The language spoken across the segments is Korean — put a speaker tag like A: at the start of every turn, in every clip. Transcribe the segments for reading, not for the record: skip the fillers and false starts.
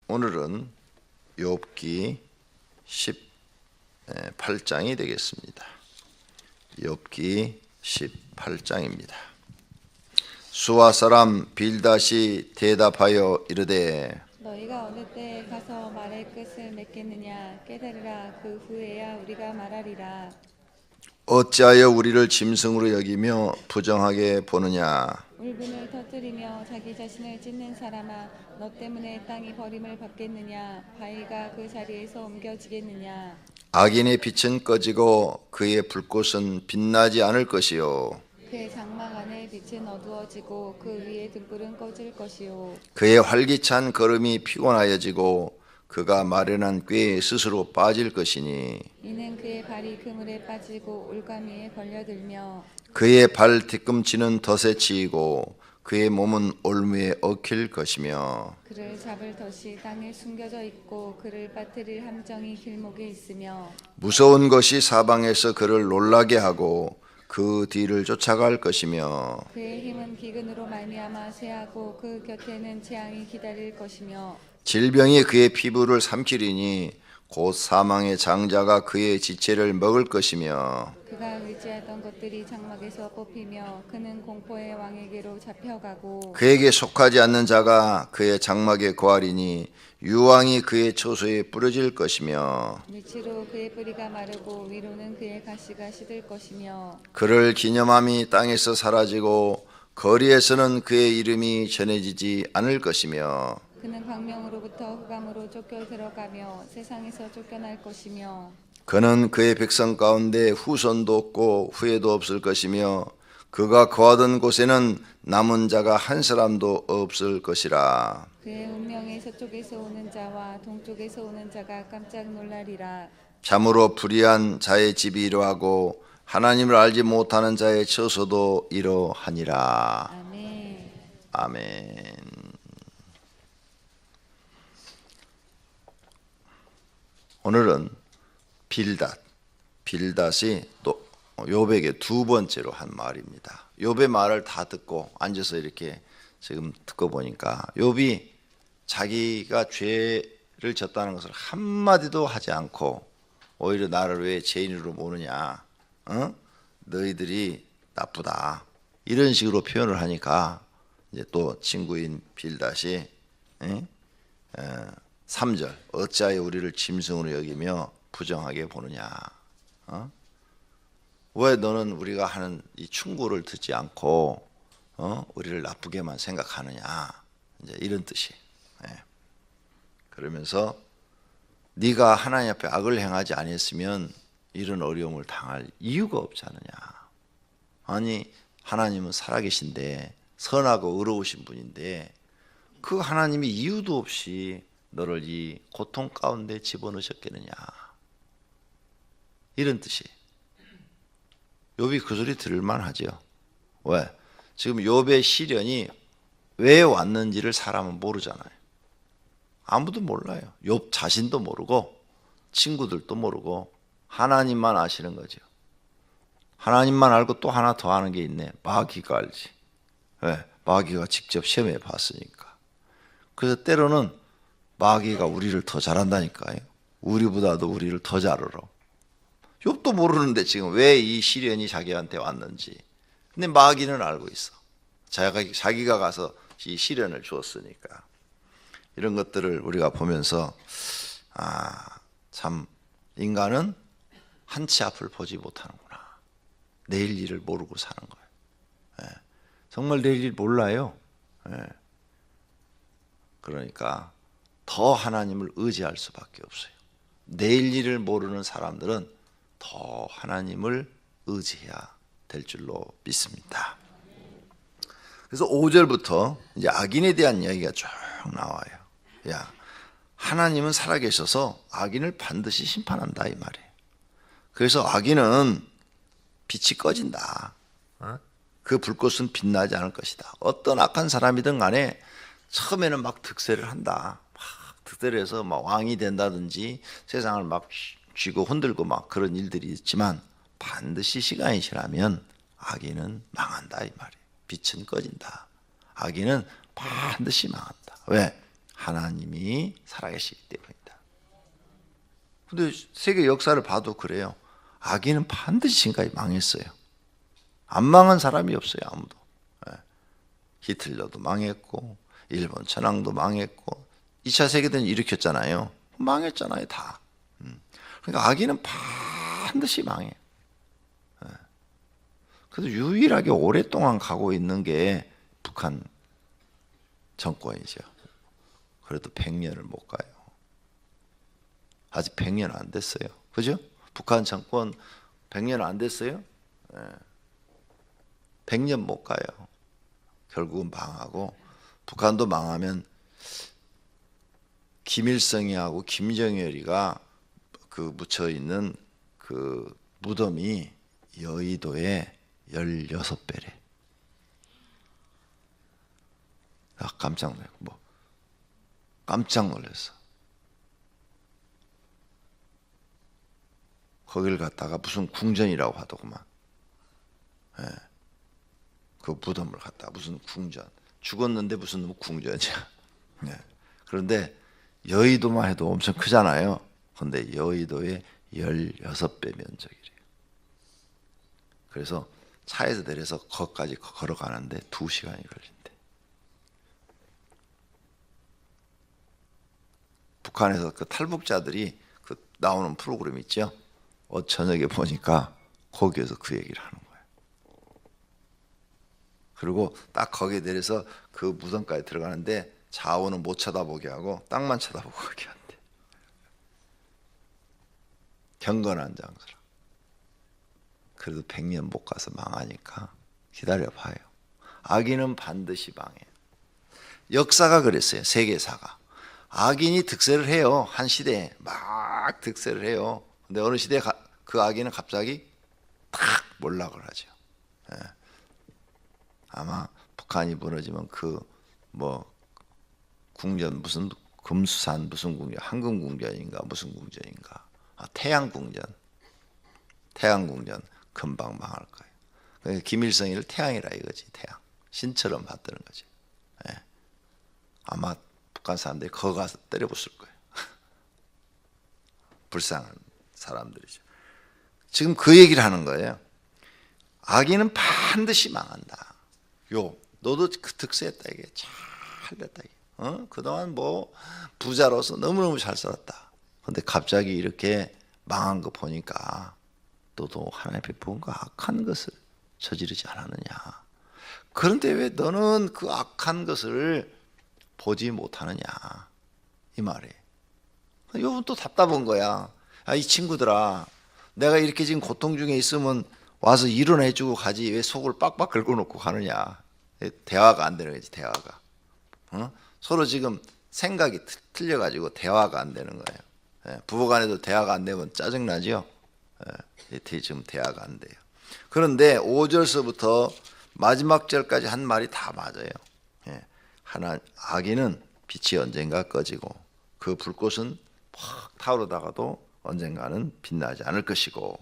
A: 오늘은 욥기 18장이 되겠습니다. 욥기 18장입니다. 수아 사람 빌닷이 대답하여 이르되
B: 너희가 어느 때에 가서 말의 끝을 맺겠느냐. 깨달으라. 그 후에야 우리가 말하리라.
A: 어찌하여 우리를 짐승으로 여기며 부정하게 보느냐.
B: 울분을 터뜨리며 자기 자신을 찢는 사람아, 너 때문에 땅이 버림을 받겠느냐. 바위가 그 자리에서 옮겨지겠느냐.
A: 악인의 빛은 꺼지고 그의 불꽃은 빛나지 않을 것이요
B: 그의 장막 안에 빛은 어두워지고 그 위에 등불은 꺼질 것이요.
A: 그의 활기찬 걸음이 피곤하여지고 그가 마련한 꾀에 스스로 빠질 것이니
B: 이는 그의 발이 그물에 빠지고 올가미에 걸려들며
A: 그의 발 뒤꿈치는 덫에 치이고 그의 몸은 올무에 얽힐 것이며
B: 그를 잡을 덫이 땅에 숨겨져 있고 그를 빠뜨릴 함정이 길목에 있으며
A: 무서운 것이 사방에서 그를 놀라게 하고 그 뒤를 쫓아갈 것이며
B: 그의 힘은 기근으로 말미암아 쇠하고 그 곁에는 재앙이 기다릴 것이며
A: 질병이 그의 피부를 삼키리니 곧 사망의 장자가 그의 지체를 먹을 것이며
B: 그가 의지하던 것들이 장막에서 뽑히며 그는 공포의 왕에게로 잡혀가고
A: 그에게 속하지 않는 자가 그의 장막에 거하리니 유황이 그의 처소에 뿌려질 것이며
B: 밑으로 그의 뿌리가 마르고 위로는 그의 가시가 시들 것이며
A: 그를 기념함이 땅에서 사라지고 거리에서는 그의 이름이 전해지지 않을 것이며
B: 그는 광명으로부터 흑암으로 쫓겨 들어가며 세상에서 쫓겨날 것이며
A: 그는 그의 백성 가운데 후손도 없고 후회도 없을 것이며 그가 거하던 곳에는 남은 자가 한 사람도 없을 것이라.
B: 그의 운명의 서쪽에서 오는 자와 동쪽에서 오는 자가 깜짝 놀라리라.
A: 참으로 불의한 자의 집이 이러하고 하나님을 알지 못하는 자의 처소도 이러하니라.
B: 아멘.
A: 아멘. 오늘은 빌닷이 또 욥에게 두 번째로 한 말입니다. 욥의 말을 다 듣고 앉아서 이렇게 지금 듣고 보니까 욥이 자기가 죄를 졌다는 것을 한마디도 하지 않고 오히려 나를 왜 죄인으로 모느냐, 너희들이 나쁘다, 이런 식으로 표현을 하니까 이제 또 친구인 빌닷이 3절 어찌하여 우리를 짐승으로 여기며 부정하게 보느냐. 왜 너는 우리가 하는 이 충고를 듣지 않고 우리를 나쁘게만 생각하느냐, 이제 이런 뜻이. 그러면서 네가 하나님 앞에 악을 행하지 아니했으면 이런 어려움을 당할 이유가 없지 않느냐. 아니 하나님은 살아계신데 선하고 의로우신 분인데 그 하나님이 이유도 없이 너를 이 고통 가운데 집어넣으셨겠느냐, 이런 뜻이. 욥이 그 소리 들을만 하죠. 왜? 지금 욥의 시련이 왜 왔는지를 사람은 모르잖아요. 아무도 몰라요. 욥 자신도 모르고 친구들도 모르고 하나님만 아시는 거죠. 하나님만 알고 또 하나 더 아는 게 있네. 마귀가 알지. 왜? 마귀가 직접 시험해 봤으니까. 그래서 때로는 마귀가 우리를 더 잘한다니까요. 우리보다도 우리를 더 잘 알아. 욥도 모르는데 지금 왜 이 시련이 자기한테 왔는지. 근데 마귀는 알고 있어. 자기가 가서 이 시련을 주었으니까. 이런 것들을 우리가 보면서 참 인간은 한치 앞을 보지 못하는구나. 내일 일을 모르고 사는 거예요. 정말 내일 일 몰라요. 그러니까 더 하나님을 의지할 수밖에 없어요. 내일 일을 모르는 사람들은 더 하나님을 의지해야 될 줄로 믿습니다. 그래서 5절부터 이제 악인에 대한 이야기가 쭉 나와요. 야, 하나님은 살아계셔서 악인을 반드시 심판한다, 이 말이에요. 그래서 악인은 빛이 꺼진다. 그 불꽃은 빛나지 않을 것이다. 어떤 악한 사람이든 간에 처음에는 막 득세를 한다. 막 득세를 해서 막 왕이 된다든지 세상을 막 쥐고 흔들고 막 그런 일들이 있지만 반드시 시간이 지나면 악인은 망한다, 이 말이에요. 빛은 꺼진다. 악인은 반드시 망한다. 왜? 하나님이 살아계시기 때문이다. 근데 세계 역사를 봐도 그래요. 악인은 반드시 지금까지 망했어요. 안 망한 사람이 없어요, 아무도. 히틀러도 망했고 일본 천황도 망했고 2차 세계대전 일으켰잖아요. 망했잖아요, 다. 그러니까 악인은 반드시 망해요. 그래서 유일하게 오랫동안 가고 있는 게 북한 정권이죠. 그래도 100년을 못 가요. 아직 100년 안 됐어요. 그죠? 북한 정권 100년 안 됐어요? 100년 못 가요. 결국은 망하고, 북한도 망하면 김일성이하고 김정일이가 그 묻혀 있는 그 무덤이 여의도에 16배래. 나 깜짝 놀랐고, 깜짝 놀랐어. 거기를 갔다가 무슨 궁전이라고 하더구만. 그 무덤을 갖다가 무슨 궁전. 죽었는데 무슨 궁전이야. 그런데 여의도만 해도 엄청 크잖아요. 그런데 여의도에 16배 면적이래요. 그래서 차에서 내려서 거기까지 걸어가는데 2시간이 걸린대. 북한에서 그 탈북자들이 그 나오는 프로그램 있죠. 저녁에 보니까 거기에서 그 얘기를 하는 거예요. 그리고 딱 거기에 내려서 그 무덤까지 들어가는데 좌우는 못 쳐다보게 하고 땅만 쳐다보고 가게 한대. 경건한 장소라. 그래도 100년 못 가서 망하니까 기다려봐요. 악인은 반드시 망해요. 역사가 그랬어요. 세계사가. 악인이 득세를 해요. 한 시대에 막 득세를 해요. 근데 어느 시대에 그 악인은 갑자기 탁 몰락을 하죠. 아마 북한이 무너지면 그 뭐 궁전 무슨 금수산 무슨 궁전, 황금궁전인가 무슨 궁전인가, 태양궁전 금방 망할 거예요. 그러니까 김일성이를 태양이라 이거지. 태양 신처럼 받드는 거지. 아마 북한 사람들이 거기 가서 때려부술 거예요. 불쌍한 사람들이죠. 지금 그 얘기를 하는 거예요. 악인은 반드시 망한다. 너도 그 득세했다 이게. 잘 됐다 이게. 그동안 뭐 부자로서 너무너무 잘 살았다. 근데 갑자기 이렇게 망한 거 보니까 너도 하나님 앞에 뭔가 악한 것을 저지르지 않았느냐. 그런데 왜 너는 그 악한 것을 보지 못하느냐 이 말이에요. 이건 또 답답한 거야. 이 친구들아, 내가 이렇게 지금 고통 중에 있으면 와서 일어나주고 가지 왜 속을 빡빡 긁어놓고 가느냐. 대화가 안 되는 거지. 대화가. 서로 지금 생각이 틀려가지고 대화가 안 되는 거예요. 부부간에도 대화가 안 되면 짜증나죠. 지금 대화가 안 돼요. 그런데 5절서부터 마지막 절까지 한 말이 다 맞아요. 악인은 빛이 언젠가 꺼지고 그 불꽃은 확 타오르다가도 언젠가는 빛나지 않을 것이고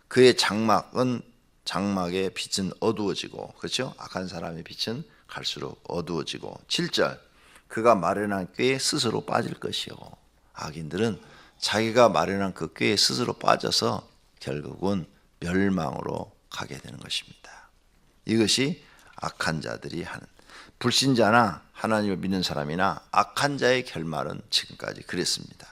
A: 그의 장막의 빛은 어두워지고, 그렇죠? 악한 사람의 빛은 갈수록 어두워지고. 7절, 그가 마련한 꾀에 스스로 빠질 것이요. 악인들은 자기가 마련한 그 꾀에 스스로 빠져서 결국은 멸망으로 가게 되는 것입니다. 이것이 악한 자들이 하는, 불신자나 하나님을 믿는 사람이나 악한 자의 결말은 지금까지 그랬습니다.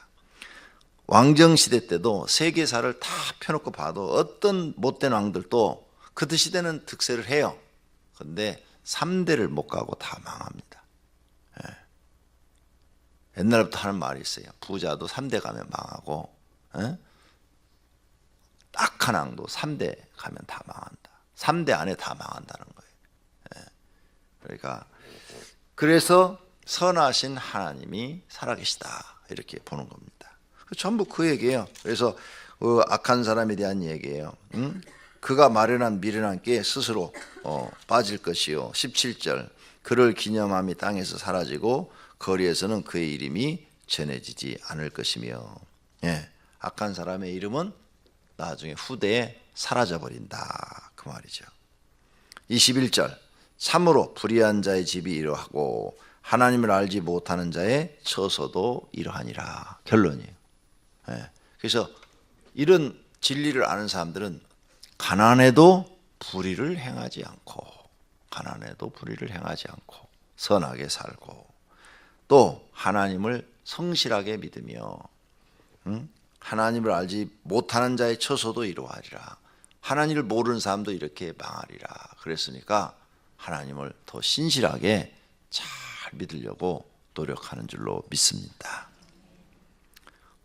A: 왕정시대 때도 세계사를 다 펴놓고 봐도 어떤 못된 왕들도 그 시대는 득세를 해요. 그런데 3대를 못 가고 다 망합니다. 옛날부터 하는 말이 있어요. 부자도 3대 가면 망하고, 악한 왕도 3대 가면 다 망한다. 3대 안에 다 망한다는 거예요. 그러니까 그래서 선하신 하나님이 살아계시다 이렇게 보는 겁니다. 전부 그 얘기예요. 그래서 악한 사람에 대한 얘기예요. 그가 마련한 미련한 게 스스로 빠질 것이요. 17절, 그를 기념함이 땅에서 사라지고 거리에서는 그의 이름이 전해지지 않을 것이며. 악한 사람의 이름은 나중에 후대에 사라져버린다 그 말이죠. 21절, 참으로 불의한 자의 집이 이러하고 하나님을 알지 못하는 자의 처소도 이러하니라. 결론이에요. 예. 그래서 이런 진리를 아는 사람들은 가난해도 불의를 행하지 않고, 가난해도 불의를 행하지 않고 선하게 살고, 또 하나님을 성실하게 믿으며 하나님을 알지 못하는 자의 처소도 이러하리라. 하나님을 모르는 사람도 이렇게 망하리라. 그랬으니까 하나님을 더 신실하게 잘 믿으려고 노력하는 줄로 믿습니다.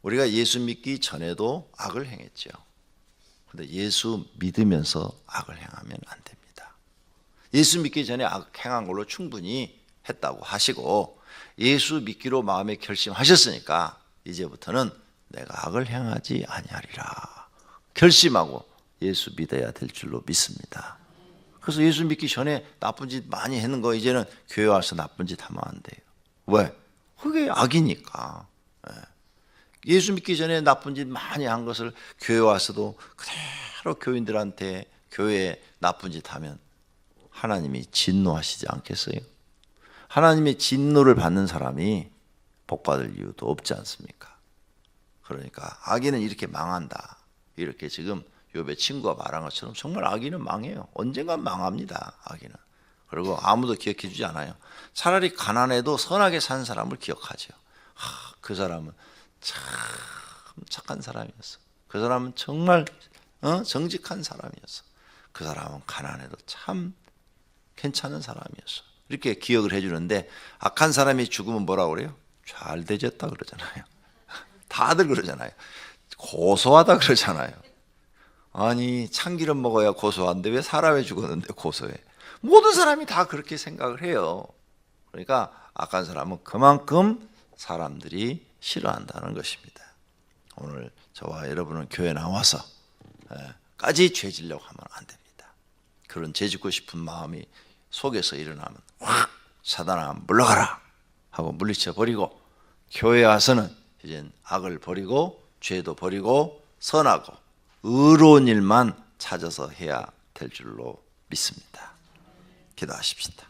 A: 우리가 예수 믿기 전에도 악을 행했죠. 그런데 예수 믿으면서 악을 행하면 안 됩니다. 예수 믿기 전에 악 행한 걸로 충분히 했다고 하시고, 예수 믿기로 마음에 결심하셨으니까 이제부터는 내가 악을 행하지 아니하리라 결심하고 예수 믿어야 될 줄로 믿습니다. 그래서 예수 믿기 전에 나쁜 짓 많이 했는 거 이제는 교회 와서 나쁜 짓 하면 안 돼요. 왜? 그게 악이니까. 예수 믿기 전에 나쁜 짓 많이 한 것을 교회 와서도 그대로 교인들한테 교회에 나쁜 짓 하면 하나님이 진노하시지 않겠어요? 하나님의 진노를 받는 사람이 복받을 이유도 없지 않습니까? 그러니까 악인은 이렇게 망한다. 이렇게 지금 욥의 친구가 말한 것처럼 정말 악인은 망해요. 언젠간 망합니다. 악인은. 그리고 아무도 기억해 주지 않아요. 차라리 가난해도 선하게 산 사람을 기억하죠. 그 사람은 참 착한 사람이었어. 그 사람은 정말 정직한 사람이었어. 그 사람은 가난해도 참 괜찮은 사람이었어. 이렇게 기억을 해주는데, 악한 사람이 죽으면 뭐라고 그래요? 잘 되졌다 그러잖아요. 다들 그러잖아요. 고소하다 그러잖아요. 아니 참기름 먹어야 고소한데 왜 사람이 죽었는데 고소해? 모든 사람이 다 그렇게 생각을 해요. 그러니까 악한 사람은 그만큼 사람들이 싫어한다는 것입니다. 오늘 저와 여러분은 교회 나와서 까지 죄지려고 하면 안 됩니다. 그런 죄짓고 싶은 마음이 속에서 일어나면 확 사단아 물러가라 하고 물리쳐 버리고, 교회 와서는 이젠 악을 버리고 죄도 버리고 선하고 의로운 일만 찾아서 해야 될 줄로 믿습니다. 기도하십시다.